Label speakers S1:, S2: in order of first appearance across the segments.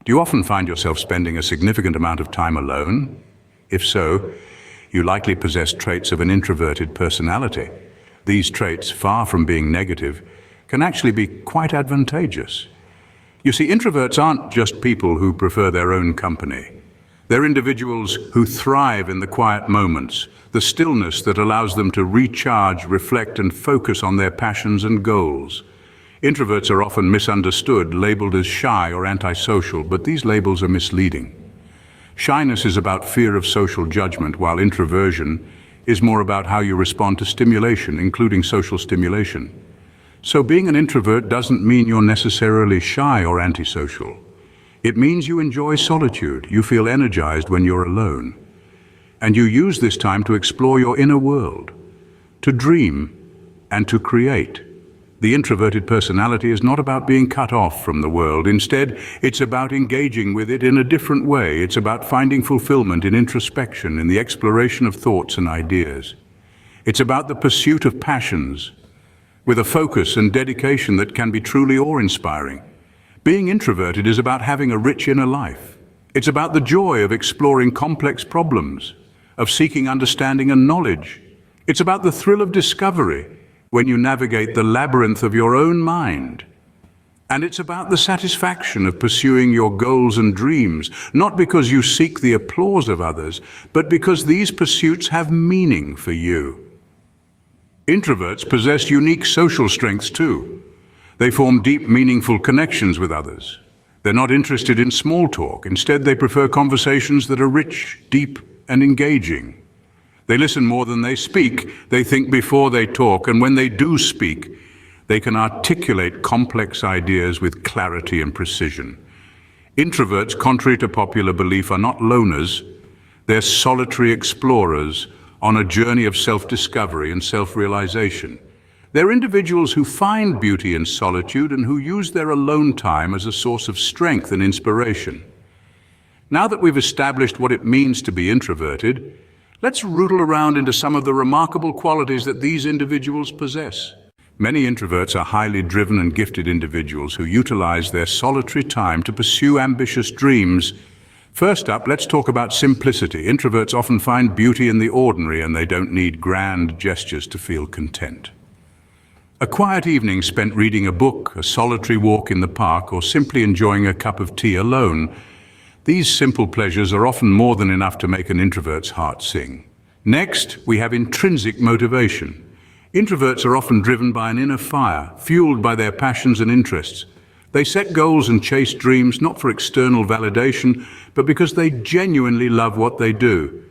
S1: Do you often find yourself spending a significant amount of time alone? If so, you likely possess traits of an introverted personality. These traits, far from being negative, can actually be quite advantageous. You see, introverts aren't just people who prefer their own company. They're individuals who thrive in the quiet moments, the stillness that allows them to recharge, reflect, and focus on their passions and goals. Introverts are often misunderstood, labeled as shy or antisocial, but these labels are misleading. Shyness is about fear of social judgment, while introversion is more about how you respond to stimulation, including social stimulation. So being an introvert doesn't mean you're necessarily shy or antisocial. It means you enjoy solitude, you feel energized when you're alone, and you use this time to explore your inner world, to dream, and to create. The introverted personality is not about being cut off from the world. Instead, it's about engaging with it in a different way. It's about finding fulfillment in introspection, in the exploration of thoughts and ideas. It's about the pursuit of passions, with a focus and dedication that can be truly awe-inspiring. Being introverted is about having a rich inner life. It's about the joy of exploring complex problems, of seeking understanding and knowledge. It's about the thrill of discovery when you navigate the labyrinth of your own mind. And it's about the satisfaction of pursuing your goals and dreams, not because you seek the applause of others, but because these pursuits have meaning for you. Introverts possess unique social strengths too. They form deep, meaningful connections with others. They're not interested in small talk. Instead, they prefer conversations that are rich, deep, and engaging. They listen more than they speak. They think before they talk, and when they do speak, they can articulate complex ideas with clarity and precision. Introverts, contrary to popular belief, are not loners. They're solitary explorers on a journey of self-discovery and self-realization. They're individuals who find beauty in solitude and who use their alone time as a source of strength and inspiration. Now that we've established what it means to be introverted, let's rootle around into some of the remarkable qualities that these individuals possess. Many introverts are highly driven and gifted individuals who utilize their solitary time to pursue ambitious dreams. First up, let's talk about simplicity. Introverts often find beauty in the ordinary, and they don't need grand gestures to feel content. A quiet evening spent reading a book, a solitary walk in the park, or simply enjoying a cup of tea alone, these simple pleasures are often more than enough to make an introvert's heart sing. Next, we have intrinsic motivation. Introverts are often driven by an inner fire, fueled by their passions and interests. They set goals and chase dreams not for external validation, but because they genuinely love what they do.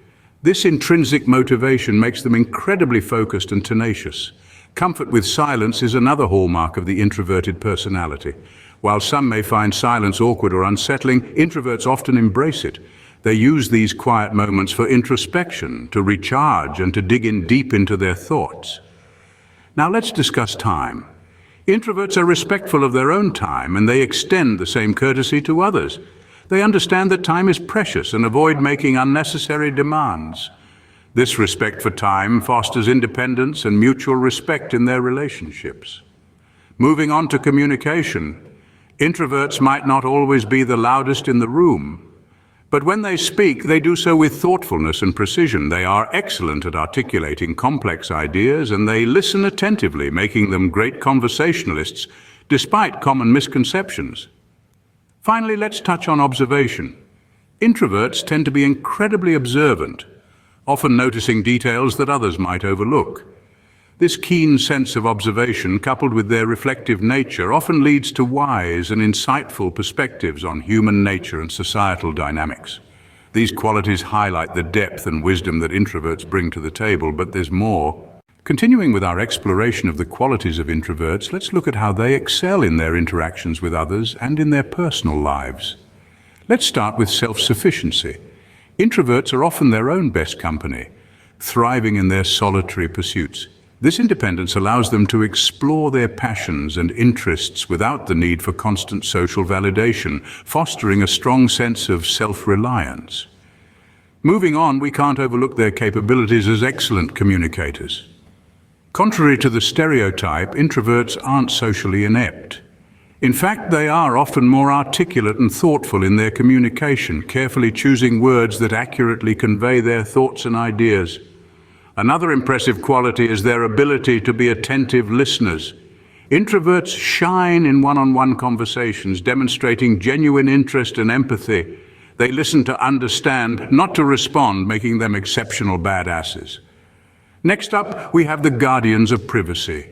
S1: This intrinsic motivation makes them incredibly focused and tenacious. Comfort with silence is another hallmark of the introverted personality. While some may find silence awkward or unsettling, introverts often embrace it. They use these quiet moments for introspection, to recharge, and to dig in deep into their thoughts. Now let's discuss time. Introverts are respectful of their own time, and they extend the same courtesy to others. They understand that time is precious and avoid making unnecessary demands. This respect for time fosters independence and mutual respect in their relationships. Moving on to communication. Introverts might not always be the loudest in the room, but when they speak, they do so with thoughtfulness and precision. They are excellent at articulating complex ideas, and they listen attentively, making them great conversationalists, despite common misconceptions. Finally, let's touch on observation. Introverts tend to be incredibly observant, often noticing details that others might overlook. This keen sense of observation, coupled with their reflective nature, often leads to wise and insightful perspectives on human nature and societal dynamics. These qualities highlight the depth and wisdom that introverts bring to the table, but there's more. Continuing with our exploration of the qualities of introverts, let's look at how they excel in their interactions with others and in their personal lives. Let's start with self-sufficiency. Introverts are often their own best company, thriving in their solitary pursuits. This independence allows them to explore their passions and interests without the need for constant social validation, fostering a strong sense of self-reliance. Moving on, we can't overlook their capabilities as excellent communicators. Contrary to the stereotype, introverts aren't socially inept. In fact, they are often more articulate and thoughtful in their communication, carefully choosing words that accurately convey their thoughts and ideas. Another impressive quality is their ability to be attentive listeners. Introverts shine in one-on-one conversations, demonstrating genuine interest and empathy. They listen to understand, not to respond, making them exceptional badasses. Next up, we have the guardians of privacy.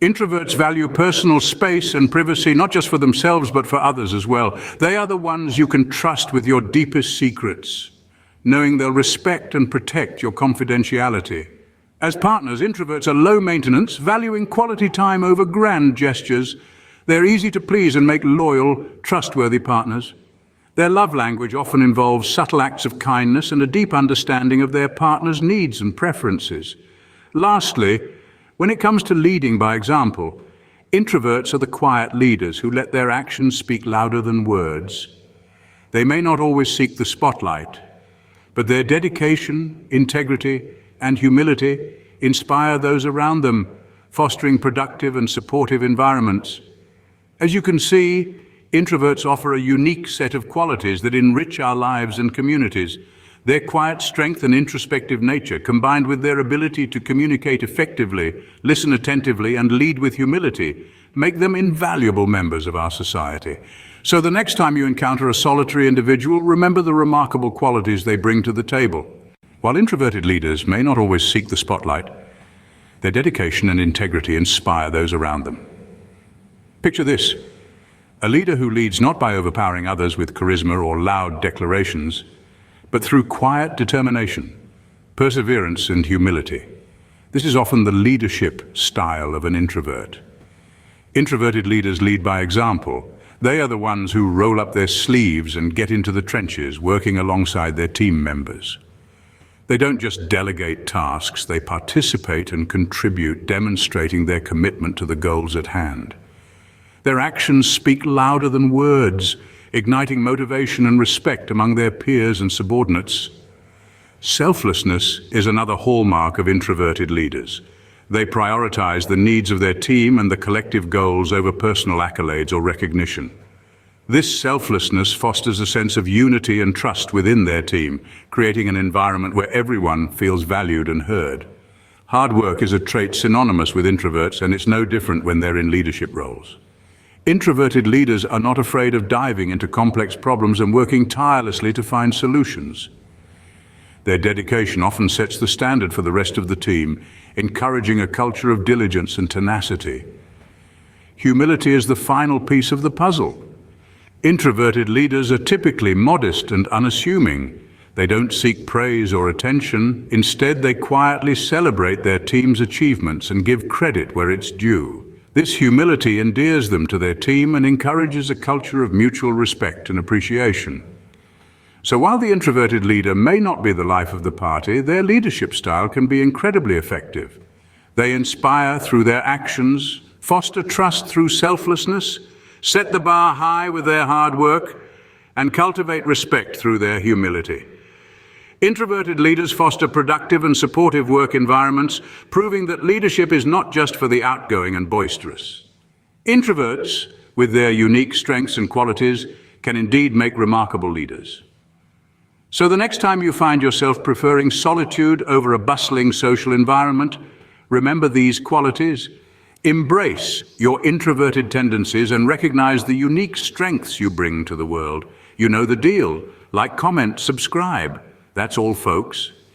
S1: Introverts value personal space and privacy, not just for themselves, but for others as well. They are the ones you can trust with your deepest secrets, knowing they'll respect and protect your confidentiality. As partners, introverts are low maintenance, valuing quality time over grand gestures. They're easy to please and make loyal, trustworthy partners. Their love language often involves subtle acts of kindness and a deep understanding of their partner's needs and preferences. Lastly, when it comes to leading by example, introverts are the quiet leaders who let their actions speak louder than words. They may not always seek the spotlight, but their dedication, integrity, and humility inspire those around them, fostering productive and supportive environments. As you can see, introverts offer a unique set of qualities that enrich our lives and communities. Their quiet strength and introspective nature, combined with their ability to communicate effectively, listen attentively, and lead with humility, make them invaluable members of our society. So the next time you encounter a solitary individual, remember the remarkable qualities they bring to the table. While introverted leaders may not always seek the spotlight, their dedication and integrity inspire those around them. Picture this: a leader who leads not by overpowering others with charisma or loud declarations, but through quiet determination, perseverance, and humility. This is often the leadership style of an introvert. Introverted leaders lead by example. They are the ones who roll up their sleeves and get into the trenches, working alongside their team members. They don't just delegate tasks, they participate and contribute, demonstrating their commitment to the goals at hand. Their actions speak louder than words, igniting motivation and respect among their peers and subordinates. Selflessness is another hallmark of introverted leaders. They prioritize the needs of their team and the collective goals over personal accolades or recognition. This selflessness fosters a sense of unity and trust within their team, creating an environment where everyone feels valued and heard. Hard work is a trait synonymous with introverts, and it's no different when they're in leadership roles. Introverted leaders are not afraid of diving into complex problems and working tirelessly to find solutions. Their dedication often sets the standard for the rest of the team, encouraging a culture of diligence and tenacity. Humility is the final piece of the puzzle. Introverted leaders are typically modest and unassuming. They don't seek praise or attention. Instead, they quietly celebrate their team's achievements and give credit where it's due. This humility endears them to their team and encourages a culture of mutual respect and appreciation. So while the introverted leader may not be the life of the party, their leadership style can be incredibly effective. They inspire through their actions, foster trust through selflessness, set the bar high with their hard work, and cultivate respect through their humility. Introverted leaders foster productive and supportive work environments, proving that leadership is not just for the outgoing and boisterous. Introverts, with their unique strengths and qualities, can indeed make remarkable leaders. So the next time you find yourself preferring solitude over a bustling social environment, remember these qualities. Embrace your introverted tendencies and recognize the unique strengths you bring to the world. You know the deal. Like, comment, subscribe. That's all, folks.